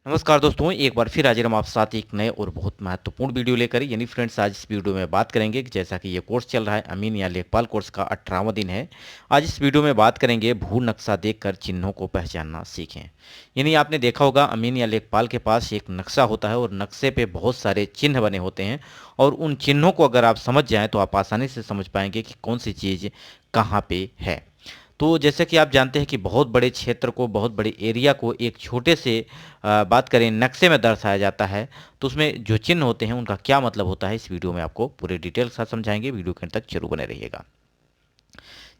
नमस्कार दोस्तों, एक बार फिर हाजिर हम आप साथ एक नए और बहुत महत्वपूर्ण वीडियो लेकर। यानी फ्रेंड्स, आज इस वीडियो में बात करेंगे कि जैसा कि ये कोर्स चल रहा है अमीन या लेखपाल कोर्स का 18वां दिन है। आज इस वीडियो में बात करेंगे भू नक्शा देखकर चिन्हों को पहचानना सीखें। यानी आपने देखा होगा अमीन या लेखपाल के पास एक नक्शा होता है और नक्शे पे बहुत सारे चिन्ह बने होते हैं और उन चिन्हों को अगर आप समझ जाएँ तो आप आसानी से समझ पाएंगे कि कौन सी चीज़ कहाँ पे है। तो जैसे कि आप जानते हैं कि बहुत बड़े क्षेत्र को, बहुत बड़े एरिया को एक छोटे से बात करें नक्शे में दर्शाया जाता है, तो उसमें जो चिन्ह होते हैं उनका क्या मतलब होता है, इस वीडियो में आपको पूरे डिटेल के साथ समझाएंगे। वीडियो के अंत तक जरूर बने रहिएगा।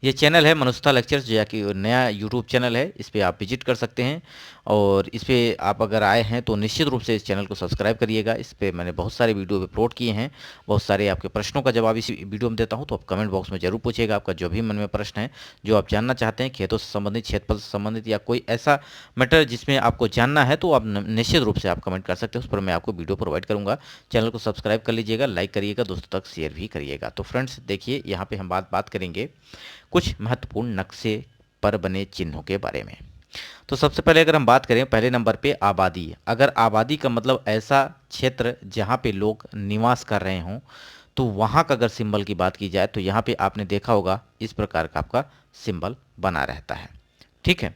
ये चैनल है मनुष्यता लेक्चर्स, जो कि नया यूट्यूब चैनल है, इस पर आप विजिट कर सकते हैं। और इस पर आप अगर आए हैं तो निश्चित रूप से इस चैनल को सब्सक्राइब करिएगा। इस पर मैंने बहुत सारे वीडियो अपलोड किए हैं, बहुत सारे आपके प्रश्नों का जवाब इस वीडियो में देता हूं, तो आप कमेंट बॉक्स में जरूर पूछिएगा। आपका जो भी मन में प्रश्न है, जो आप जानना चाहते हैं, खेतों से संबंधित, क्षेत्रफल से संबंधित, या कोई ऐसा मैटर जिसमें आपको जानना है, तो आप निश्चित रूप से आप कमेंट कर सकते हैं। उस पर मैं आपको वीडियो प्रोवाइड करूँगा। चैनल को सब्सक्राइब कर लीजिएगा, लाइक करिएगा, दोस्तों तक शेयर भी करिएगा। तो फ्रेंड्स देखिए, यहाँ पे हम बात करेंगे कुछ महत्वपूर्ण नक्शे पर बने चिन्हों के बारे में। तो सबसे पहले अगर हम बात करें पहले नंबर पे आबादी। अगर आबादी का मतलब ऐसा क्षेत्र जहाँ पे लोग निवास कर रहे हों, तो वहाँ का अगर सिंबल की बात की जाए तो यहाँ पे आपने देखा होगा इस प्रकार का आपका सिंबल बना रहता है। ठीक है।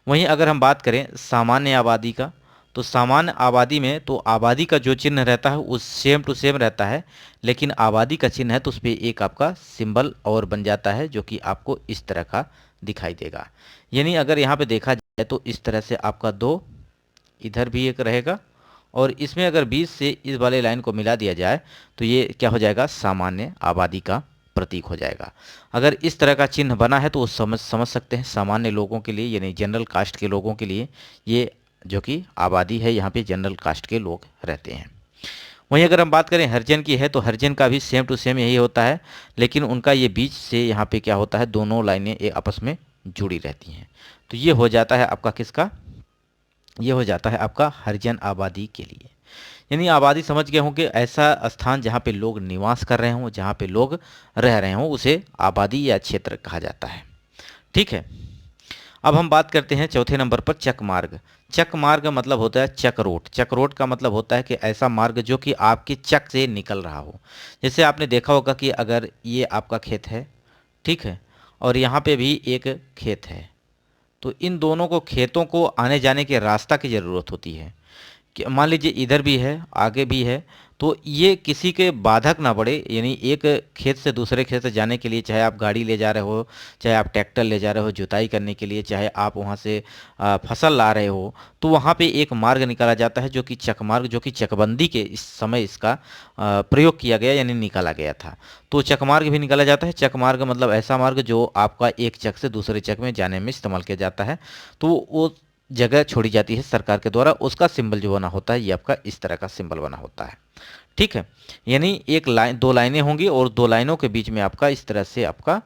वहीं अगर हम बात करें सामान्य आबादी का, तो सामान्य आबादी में तो आबादी का जो चिन्ह रहता है उस सेम टू सेम रहता है, लेकिन आबादी का चिन्ह है तो उस पर एक आपका सिंबल और बन जाता है, जो कि आपको इस तरह का दिखाई देगा। यानी अगर यहाँ पे देखा जाए तो इस तरह से आपका दो, इधर भी एक रहेगा, और इसमें अगर बीच से इस वाले लाइन को मिला दिया जाए तो ये क्या हो जाएगा, सामान्य आबादी का प्रतीक हो जाएगा। अगर इस तरह का चिन्ह बना है तो वो समझ सकते हैं सामान्य लोगों के लिए, यानी जनरल कास्ट के लोगों के लिए ये जो कि आबादी है, यहाँ पे जनरल कास्ट के लोग रहते हैं। वहीं अगर हम बात करें हरिजन की है, तो हरिजन का भी सेम टू सेम यही होता है, लेकिन उनका ये बीच से यहाँ पे क्या होता है, दोनों लाइनें आपस में जुड़ी रहती हैं। तो ये हो जाता है आपका किसका, ये हो जाता है आपका हरिजन आबादी के लिए। यानी आबादी समझ गए होंगे, ऐसा स्थान जहाँ पे लोग निवास कर रहे हों, जहाँ पे लोग रह रहे हों, उसे आबादी या क्षेत्र कहा जाता है। ठीक है। अब हम बात करते हैं चौथे नंबर पर चक मार्ग। चक मार्ग मतलब होता है चक रोड। चक रोड का मतलब होता है कि ऐसा मार्ग जो कि आपकी चक से निकल रहा हो। जैसे आपने देखा होगा कि अगर ये आपका खेत है, ठीक है, और यहाँ पे भी एक खेत है, तो इन दोनों को, खेतों को आने जाने के रास्ता की ज़रूरत होती है। कि मान लीजिए इधर भी है, आगे भी है, तो ये किसी के बाधक ना पड़े। यानी एक खेत से दूसरे खेत से जाने के लिए, चाहे आप गाड़ी ले जा रहे हो, चाहे आप ट्रैक्टर ले जा रहे हो जुताई करने के लिए, चाहे आप वहाँ से फसल ला रहे हो, तो वहाँ पे एक मार्ग निकाला जाता है जो कि चक मार्ग, जो कि चकबंदी के इस समय इसका प्रयोग किया गया, यानी निकाला गया था। तो चक मार्ग भी निकाला जाता है। चक मार्ग मतलब ऐसा मार्ग जो आपका एक चक से दूसरे चक में जाने में इस्तेमाल किया जाता है। तो वो जगह छोड़ी जाती है सरकार के द्वारा, उसका सिंबल जो बना होता है ये आपका इस तरह का सिंबल बना होता है। ठीक है। यानी एक लाइन, दो लाइनें होंगी और दो लाइनों के बीच में आपका इस तरह से आपका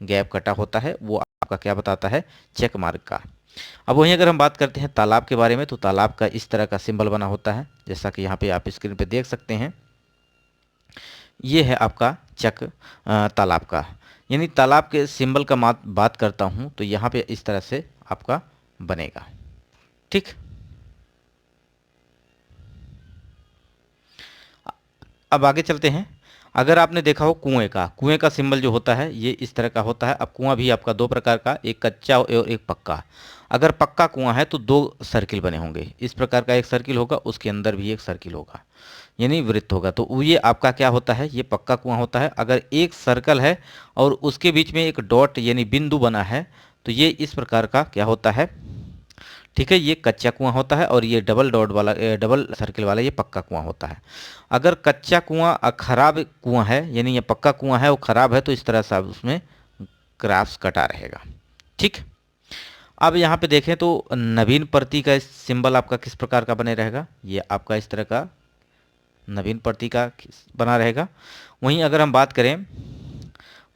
गैप कटा होता है, वो आपका क्या बताता है, चेक मार्क का। अब वहीं अगर हम बात करते हैं तालाब के बारे में, तो तालाब का इस तरह का सिंबल बना होता है, जैसा कि यहाँ पे आप स्क्रीन पे देख सकते हैं। ये है आपका चक तालाब का। यानी तालाब के सिंबल का बात करता हूँ तो यहाँ पे इस तरह से आपका बनेगा। ठीक। अब आगे चलते हैं। अगर आपने देखा हो कुएं का सिंबल जो होता है ये इस तरह का होता है। अब कुआं भी आपका दो प्रकार का, एक कच्चा और एक पक्का। अगर पक्का कुआं है तो दो सर्किल बने होंगे, इस प्रकार का एक सर्किल होगा, उसके अंदर भी एक सर्किल होगा, यानी वृत्त होगा। तो ये आपका क्या होता है, ये पक्का कुआं होता है। अगर एक सर्कल है और उसके बीच में एक डॉट यानी बिंदु बना है, तो ये इस प्रकार का क्या होता है, ठीक है, ये कच्चा कुआं होता है। और ये डबल डॉट वाला, डबल सर्किल वाला, ये पक्का कुआं होता है। अगर कच्चा कुआं खराब कुआं है, यानी ये पक्का कुआं है वो खराब है, तो इस तरह से आप उसमें क्रॉस कटा रहेगा। ठीक। अब यहाँ पे देखें तो नवीन प्रति का सिंबल आपका किस प्रकार का बने रहेगा, ये आपका इस तरह का नवीन प्रति का बना रहेगा। वहीं अगर हम बात करें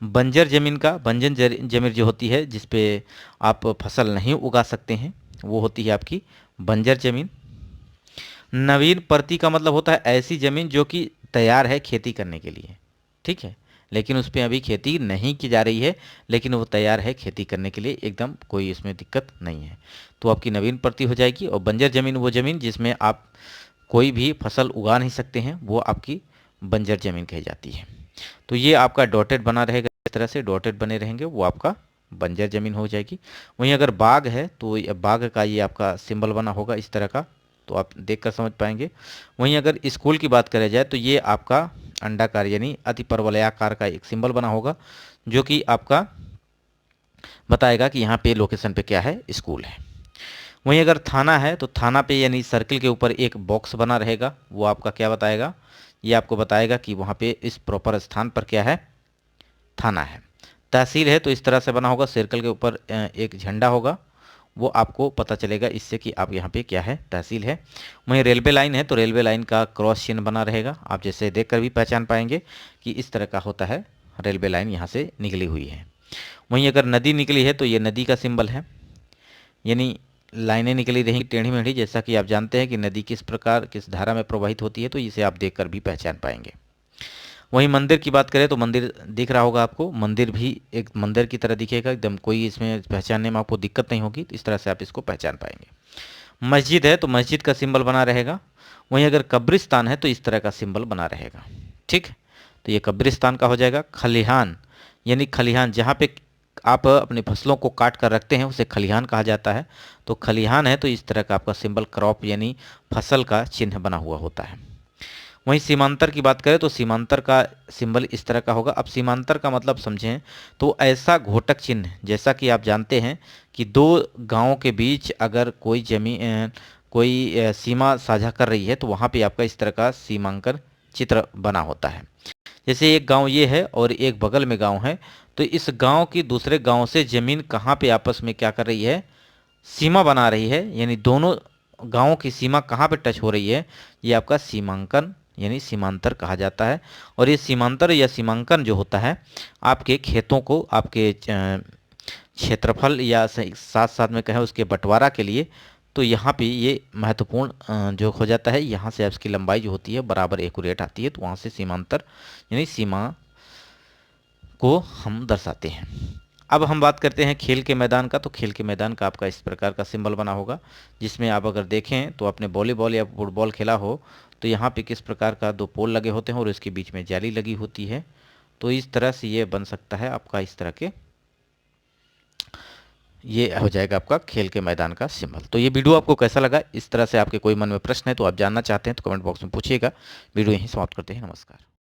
बंजर जमीन का, बंजर जमीन जो होती है जिसपे आप फसल नहीं उगा सकते हैं, वो होती है आपकी बंजर जमीन। नवीन प्रति का मतलब होता है ऐसी जमीन जो कि तैयार है खेती करने के लिए। ठीक है, लेकिन उस पे अभी खेती नहीं की जा रही है, लेकिन वो तैयार है खेती करने के लिए, एकदम कोई इसमें दिक्कत नहीं है। तो आपकी नवीन प्रति हो जाएगी। और बंजर ज़मीन वो ज़मीन जिसमें आप कोई भी फसल उगा नहीं सकते हैं, वो आपकी बंजर ज़मीन कही जाती है। तो ये आपका डॉटेड बना रहेगा, इस तरह से डॉटेड बने रहेंगे, वो आपका बंजर ज़मीन हो जाएगी। वहीं अगर बाग है तो बाग का ये आपका सिंबल बना होगा इस तरह का, तो आप देख कर समझ पाएंगे। वहीं अगर स्कूल की बात करें जाए तो ये आपका अंडाकार यानी अति परवलयाकार का एक सिंबल बना होगा, जो कि आपका बताएगा कि यहाँ पे लोकेशन पे क्या है, स्कूल है। वहीं अगर थाना है तो थाना पे यानी सर्किल के ऊपर एक बॉक्स बना रहेगा, वो आपका क्या बताएगा, ये आपको बताएगा कि वहाँ पे इस प्रॉपर स्थान पर क्या है, थाना है। तहसील है तो इस तरह से बना होगा, सर्कल के ऊपर एक झंडा होगा, वो आपको पता चलेगा इससे कि आप यहाँ पे क्या है, तहसील है। वहीं रेलवे लाइन है तो रेलवे लाइन का क्रॉस चिन्ह बना रहेगा, आप जैसे देखकर भी पहचान पाएंगे कि इस तरह का होता है, रेलवे लाइन यहाँ से निकली हुई है। वहीं अगर नदी निकली है तो ये नदी का सिंबल है, यानी लाइनें निकली रहेंगी टेढ़ी मेढ़ी, जैसा कि आप जानते हैं कि नदी किस प्रकार किस धारा में प्रवाहित होती है, तो इसे आप देखकर भी पहचान पाएंगे। वहीं मंदिर की बात करें तो मंदिर दिख रहा होगा आपको, मंदिर भी एक मंदिर की तरह दिखेगा एकदम, कोई इसमें पहचानने में आपको दिक्कत नहीं होगी, तो इस तरह से आप इसको पहचान पाएंगे। मस्जिद है तो मस्जिद का सिंबल बना रहेगा। वहीं अगर कब्रिस्तान है तो इस तरह का सिंबल बना रहेगा, ठीक। तो ये कब्रिस्तान का हो जाएगा। खलिहान यानी खलिहान जहाँ पे आप अपनी फसलों को काट कर रखते हैं उसे खलिहान कहा जाता है, तो खलिहान है तो इस तरह का आपका सिंबल क्रॉप यानी फसल का चिन्ह बना हुआ होता है। वहीं सीमांतर की बात करें तो सीमांतर का सिंबल इस तरह का होगा। अब सीमांतर का मतलब समझें तो ऐसा घोटक चिन्ह, जैसा कि आप जानते हैं कि दो गांवों के बीच अगर कोई जमीन कोई सीमा साझा कर रही है तो वहाँ पे आपका इस तरह का सीमांकन चित्र बना होता है। जैसे एक गांव ये है और एक बगल में गांव है, तो इस गांव की दूसरे गांव से ज़मीन कहाँ पे आपस में क्या कर रही है, सीमा बना रही है, यानी दोनों गांवों की सीमा कहाँ पे टच हो रही है, ये आपका सीमांकन यानी सीमांतर कहा जाता है। और ये सीमांतर या सीमांकन जो होता है आपके खेतों को आपके क्षेत्रफल या साथ साथ में कहें उसके बंटवारा के लिए, तो यहाँ पे ये महत्वपूर्ण जो हो जाता है, यहाँ से इसकी लंबाई जो होती है बराबर एक्यूरेट आती है, तो वहाँ से सीमांतर यानी सीमा को हम दर्शाते हैं। अब हम बात करते हैं खेल के मैदान का, तो खेल के मैदान का आपका इस प्रकार का सिंबल बना होगा, जिसमें आप अगर देखें तो आपने वॉलीबॉल या फुटबॉल खेला हो तो यहाँ पे किस प्रकार का दो पोल लगे होते हैं और इसके बीच में जाली लगी होती है, तो इस तरह से ये बन सकता है आपका इस तरह के, ये हो जाएगा आपका खेल के मैदान का सिंबल। तो ये वीडियो आपको कैसा लगा, इस तरह से आपके कोई मन में प्रश्न है तो आप जानना चाहते हैं तो कमेंट बॉक्स में पूछिएगा। वीडियो यहीं समाप्त करते हैं, नमस्कार।